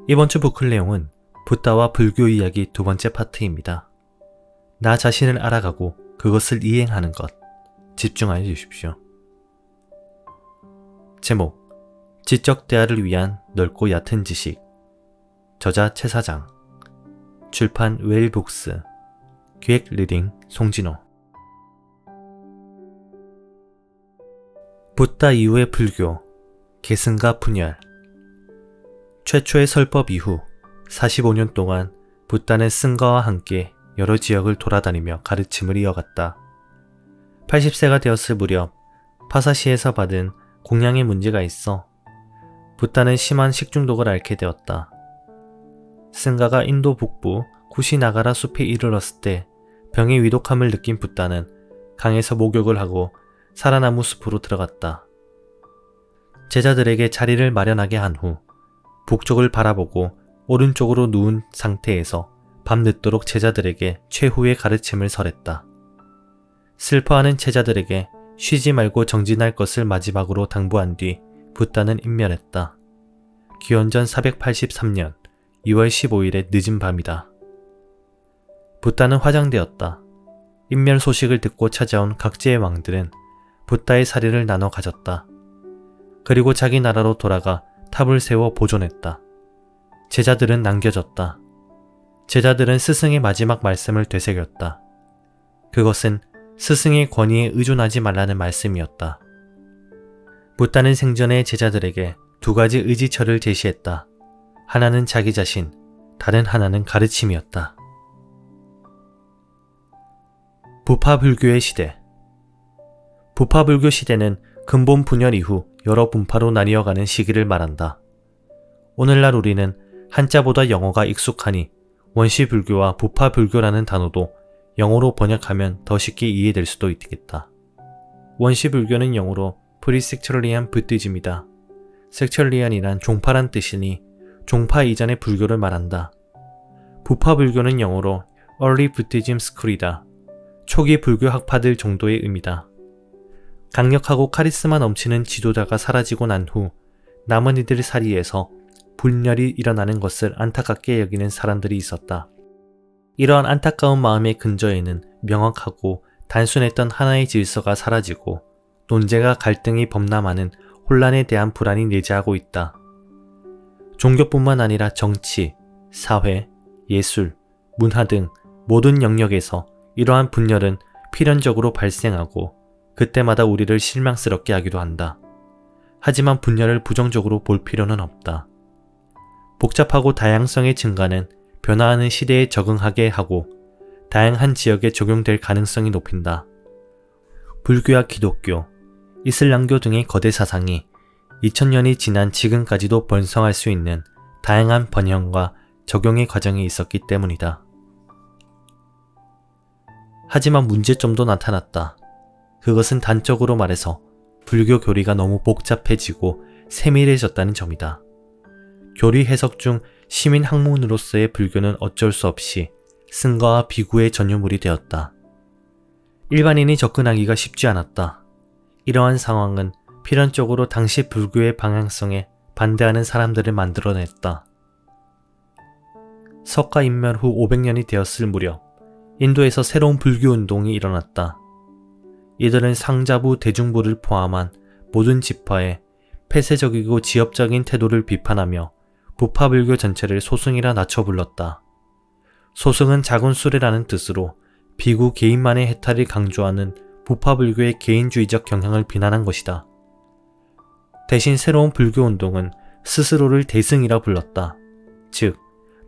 이번 주 부클 내용은 붓다와 불교 이야기 두 번째 파트입니다. 나 자신을 알아가고 그것을 이행하는 것. 집중하여 주십시오. 제목: 지적 대화를 위한 넓고 얕은 지식. 저자 최사장. 출판 웰북스. 기획 리딩 송진호. 붓다 이후의 불교, 계승과 분열. 최초의 설법 이후 45년 동안 붓다는 승가와 함께 여러 지역을 돌아다니며 가르침을 이어갔다. 80세가 되었을 무렵 파사시에서 받은 공양의 문제가 있어 붓다는 심한 식중독을 앓게 되었다. 승가가 인도 북부 쿠시나가라 숲에 이르렀을 때 병의 위독함을 느낀 붓다는 강에서 목욕을 하고 사라나무 숲으로 들어갔다. 제자들에게 자리를 마련하게 한 후 북쪽을 바라보고 오른쪽으로 누운 상태에서 밤늦도록 제자들에게 최후의 가르침을 설했다. 슬퍼하는 제자들에게 쉬지 말고 정진할 것을 마지막으로 당부한 뒤 붓다는 인멸했다. 기원전 483년 2월 15일의 늦은 밤이다. 붓다는 화장되었다. 인멸 소식을 듣고 찾아온 각지의 왕들은 붓다의 사리를 나눠 가졌다. 그리고 자기 나라로 돌아가 탑을 세워 보존했다. 제자들은 남겨졌다. 제자들은 스승의 마지막 말씀을 되새겼다. 그것은 스승의 권위에 의존하지 말라는 말씀이었다. 붓다는 생전에 제자들에게 두 가지 의지처를 제시했다. 하나는 자기 자신, 다른 하나는 가르침이었다. 부파불교의 시대. 부파불교 시대는 근본 분열 이후 여러 분파로 나뉘어가는 시기를 말한다. 오늘날 우리는 한자보다 영어가 익숙하니 원시불교와 부파불교라는 단어도 영어로 번역하면 더 쉽게 이해될 수도 있겠다. 원시불교는 영어로 프리섹츄얼리안 부티즘이다. 섹츄얼리안이란 종파란 뜻이니 종파 이전의 불교를 말한다. 부파불교는 영어로 Early Buddhism School이다. 초기 불교 학파들 정도의 의미다. 강력하고 카리스마 넘치는 지도자가 사라지고 난 후 남은 이들 사이에서 분열이 일어나는 것을 안타깝게 여기는 사람들이 있었다. 이러한 안타까운 마음의 근저에는 명확하고 단순했던 하나의 질서가 사라지고 논쟁과 갈등이 범람하는 혼란에 대한 불안이 내재하고 있다. 종교뿐만 아니라 정치, 사회, 예술, 문화 등 모든 영역에서 이러한 분열은 필연적으로 발생하고 그때마다 우리를 실망스럽게 하기도 한다. 하지만 분열을 부정적으로 볼 필요는 없다. 복잡하고 다양성의 증가는 변화하는 시대에 적응하게 하고 다양한 지역에 적용될 가능성이 높인다. 불교와 기독교, 이슬람교 등의 거대 사상이 2000년이 지난 지금까지도 번성할 수 있는 다양한 번영과 적용의 과정이 있었기 때문이다. 하지만 문제점도 나타났다. 그것은 단적으로 말해서 불교 교리가 너무 복잡해지고 세밀해졌다는 점이다. 교리 해석 중 시민 학문으로서의 불교는 어쩔 수 없이 승가와 비구의 전유물이 되었다. 일반인이 접근하기가 쉽지 않았다. 이러한 상황은 필연적으로 당시 불교의 방향성에 반대하는 사람들을 만들어냈다. 석가 인멸 후 500년이 되었을 무렵 인도에서 새로운 불교 운동이 일어났다. 이들은 상자부 대중부를 포함한 모든 지파의 폐쇄적이고 지엽적인 태도를 비판하며 부파불교 전체를 소승이라 낮춰 불렀다. 소승은 작은 수레라는 뜻으로 비구 개인만의 해탈을 강조하는 부파불교의 개인주의적 경향을 비난한 것이다. 대신 새로운 불교 운동은 스스로를 대승이라 불렀다. 즉,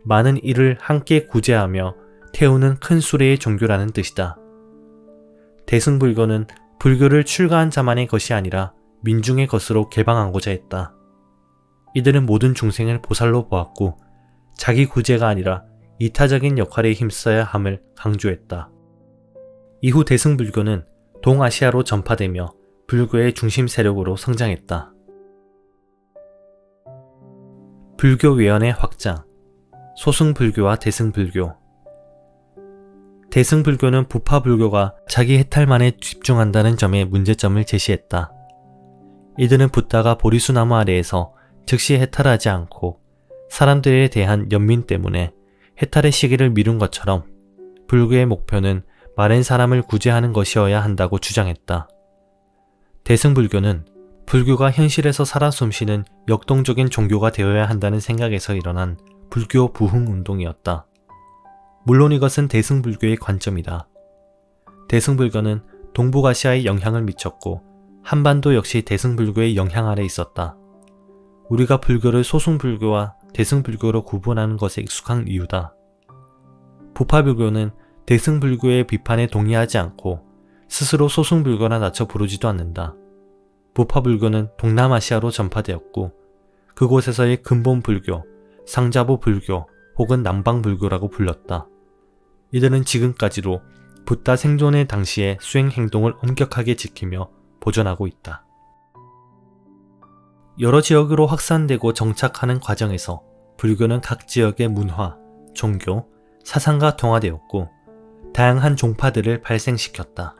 많은 이를 함께 구제하며 태우는 큰 수레의 종교라는 뜻이다. 대승불교는 불교를 출가한 자만의 것이 아니라 민중의 것으로 개방하고자 했다. 이들은 모든 중생을 보살로 보았고 자기 구제가 아니라 이타적인 역할에 힘써야 함을 강조했다. 이후 대승불교는 동아시아로 전파되며 불교의 중심 세력으로 성장했다. 불교 외연의 확장, 소승불교와 대승불교. 대승불교는 부파불교가 자기 해탈만에 집중한다는 점에 문제점을 제시했다. 이들은 붓다가 보리수나무 아래에서 즉시 해탈하지 않고 사람들에 대한 연민 때문에 해탈의 시기를 미룬 것처럼 불교의 목표는 마른 사람을 구제하는 것이어야 한다고 주장했다. 대승불교는 불교가 현실에서 살아 숨쉬는 역동적인 종교가 되어야 한다는 생각에서 일어난 불교 부흥 운동이었다. 물론 이것은 대승불교의 관점이다. 대승불교는 동북아시아에 영향을 미쳤고 한반도 역시 대승불교의 영향 아래 있었다. 우리가 불교를 소승불교와 대승불교로 구분하는 것에 익숙한 이유다. 부파불교는 대승불교의 비판에 동의하지 않고 스스로 소승불교나 낮춰 부르지도 않는다. 부파불교는 동남아시아로 전파되었고 그곳에서의 근본불교, 상자보 불교 혹은 남방불교라고 불렸다. 이들은 지금까지도 붓다 생존의 당시의 수행 행동을 엄격하게 지키며 보존하고 있다. 여러 지역으로 확산되고 정착하는 과정에서 불교는 각 지역의 문화, 종교, 사상과 통화되었고 다양한 종파들을 발생시켰다.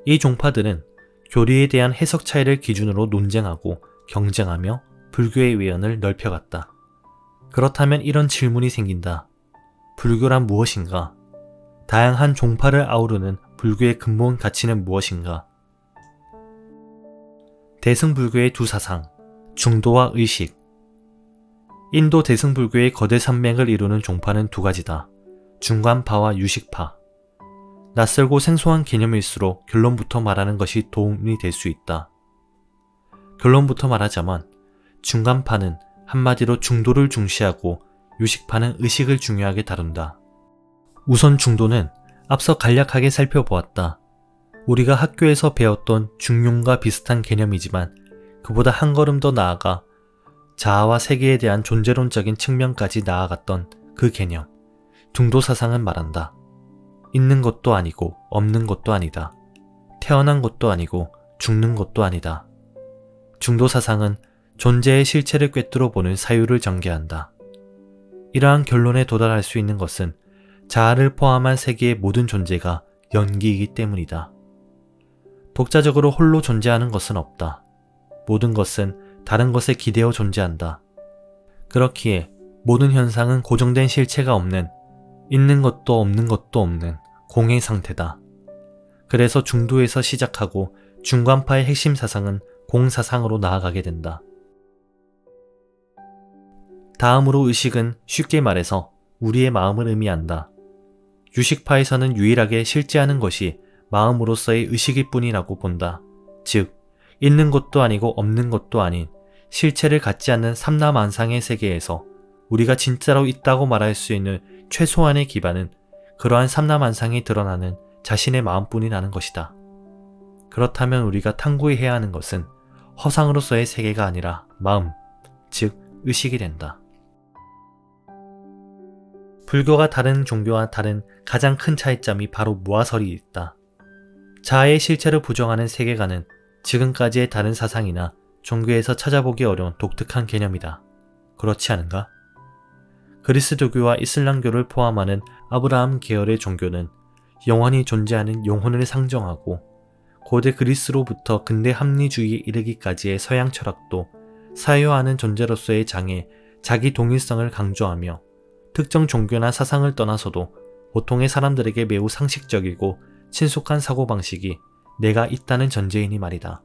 이 종파들은 교리에 대한 해석 차이를 기준으로 논쟁하고 경쟁하며 불교의 외연을 넓혀갔다. 그렇다면 이런 질문이 생긴다. 불교란 무엇인가? 다양한 종파를 아우르는 불교의 근본 가치는 무엇인가? 대승불교의 두 사상, 중도와 의식. 인도 대승불교의 거대 산맥을 이루는 종파는 두 가지다. 중간파와 유식파. 낯설고 생소한 개념일수록 결론부터 말하는 것이 도움이 될 수 있다. 결론부터 말하자면 중간파는 한마디로 중도를 중시하고 유식파는 의식을 중요하게 다룬다. 우선 중도는 앞서 간략하게 살펴보았다. 우리가 학교에서 배웠던 중용과 비슷한 개념이지만 그보다 한 걸음 더 나아가 자아와 세계에 대한 존재론적인 측면까지 나아갔던 그 개념, 중도사상은 말한다. 있는 것도 아니고 없는 것도 아니다. 태어난 것도 아니고 죽는 것도 아니다. 중도사상은 존재의 실체를 꿰뚫어 보는 사유를 전개한다. 이러한 결론에 도달할 수 있는 것은 자아를 포함한 세계의 모든 존재가 연기이기 때문이다. 독자적으로 홀로 존재하는 것은 없다. 모든 것은 다른 것에 기대어 존재한다. 그렇기에 모든 현상은 고정된 실체가 없는, 있는 것도 없는 것도 없는 공의 상태다. 그래서 중도에서 시작하고 중간파의 핵심 사상은 공사상으로 나아가게 된다. 다음으로 의식은 쉽게 말해서 우리의 마음을 의미한다. 유식파에서는 유일하게 실제하는 것이 마음으로서의 의식일 뿐이라고 본다. 즉, 있는 것도 아니고 없는 것도 아닌 실체를 갖지 않는 삼라만상의 세계에서 우리가 진짜로 있다고 말할 수 있는 최소한의 기반은 그러한 삼라만상이 드러나는 자신의 마음뿐이라는 것이다. 그렇다면 우리가 탐구해야 하는 것은 허상으로서의 세계가 아니라 마음, 즉 의식이 된다. 불교가 다른 종교와 다른 가장 큰 차이점이 바로 무아설이 있다. 자아의 실체를 부정하는 세계관은 지금까지의 다른 사상이나 종교에서 찾아보기 어려운 독특한 개념이다. 그렇지 않은가? 그리스도교와 이슬람교를 포함하는 아브라함 계열의 종교는 영원히 존재하는 영혼을 상정하고 고대 그리스로부터 근대 합리주의에 이르기까지의 서양 철학도 사유하는 존재로서의 장애, 자기 동일성을 강조하며 특정 종교나 사상을 떠나서도 보통의 사람들에게 매우 상식적이고 친숙한 사고방식이 내가 있다는 전제이니 말이다.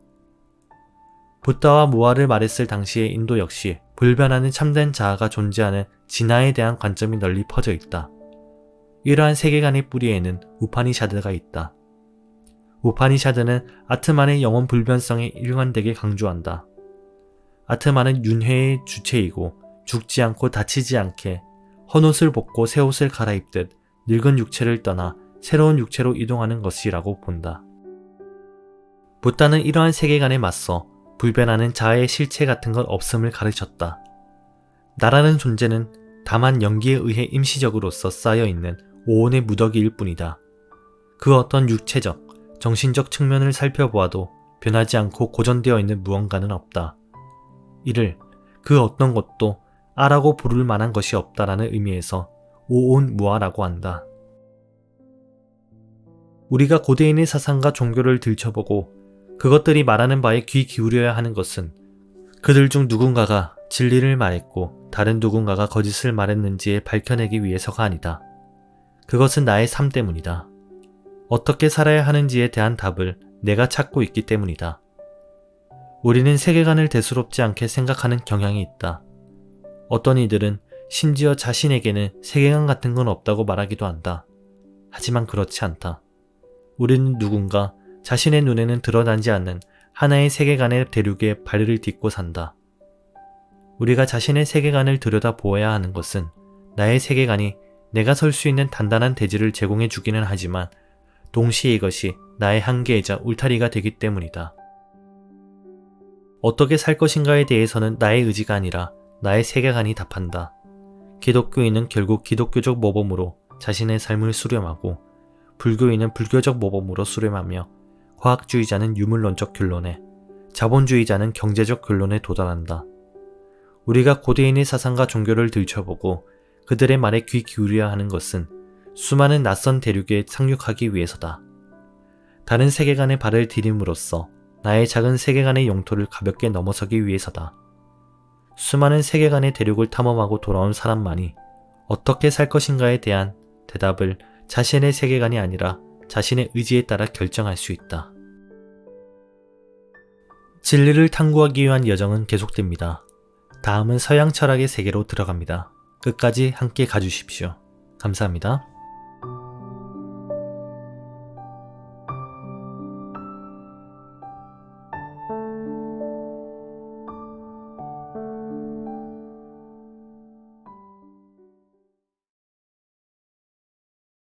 붓다와 무아를 말했을 당시의 인도 역시 불변하는 참된 자아가 존재하는 진화에 대한 관점이 널리 퍼져 있다. 이러한 세계관의 뿌리에는 우파니샤드가 있다. 우파니샤드는 아트만의 영원 불변성에 일관되게 강조한다. 아트만은 윤회의 주체이고 죽지 않고 다치지 않게 헌옷을 벗고 새 옷을 갈아입듯 늙은 육체를 떠나 새로운 육체로 이동하는 것이라고 본다. 붓다는 이러한 세계관에 맞서 불변하는 자아의 실체 같은 것 없음을 가르쳤다. 나라는 존재는 다만 연기에 의해 임시적으로서 쌓여있는 오온의 무더기일 뿐이다. 그 어떤 육체적, 정신적 측면을 살펴보아도 변하지 않고 고정되어 있는 무언가는 없다. 이를 그 어떤 것도 아라고 부를 만한 것이 없다라는 의미에서 오온무아라고 한다. 우리가 고대인의 사상과 종교를 들춰보고 그것들이 말하는 바에 귀 기울여야 하는 것은 그들 중 누군가가 진리를 말했고 다른 누군가가 거짓을 말했는지에 밝혀내기 위해서가 아니다. 그것은 나의 삶 때문이다. 어떻게 살아야 하는지에 대한 답을 내가 찾고 있기 때문이다. 우리는 세계관을 대수롭지 않게 생각하는 경향이 있다. 어떤 이들은 심지어 자신에게는 세계관 같은 건 없다고 말하기도 한다. 하지만 그렇지 않다. 우리는 누군가 자신의 눈에는 드러나지 않는 하나의 세계관의 대륙에 발을 딛고 산다. 우리가 자신의 세계관을 들여다보아야 하는 것은 나의 세계관이 내가 설 수 있는 단단한 대지를 제공해 주기는 하지만 동시에 이것이 나의 한계이자 울타리가 되기 때문이다. 어떻게 살 것인가에 대해서는 나의 의지가 아니라 나의 세계관이 답한다. 기독교인은 결국 기독교적 모범으로 자신의 삶을 수렴하고 불교인은 불교적 모범으로 수렴하며 과학주의자는 유물론적 결론에 자본주의자는 경제적 결론에 도달한다. 우리가 고대인의 사상과 종교를 들춰보고 그들의 말에 귀 기울여야 하는 것은 수많은 낯선 대륙에 상륙하기 위해서다. 다른 세계관에 발을 디딤으로써 나의 작은 세계관의 영토를 가볍게 넘어서기 위해서다. 수많은 세계관의 대륙을 탐험하고 돌아온 사람만이 어떻게 살 것인가에 대한 대답을 자신의 세계관이 아니라 자신의 의지에 따라 결정할 수 있다. 진리를 탐구하기 위한 여정은 계속됩니다. 다음은 서양 철학의 세계로 들어갑니다. 끝까지 함께 가주십시오. 감사합니다.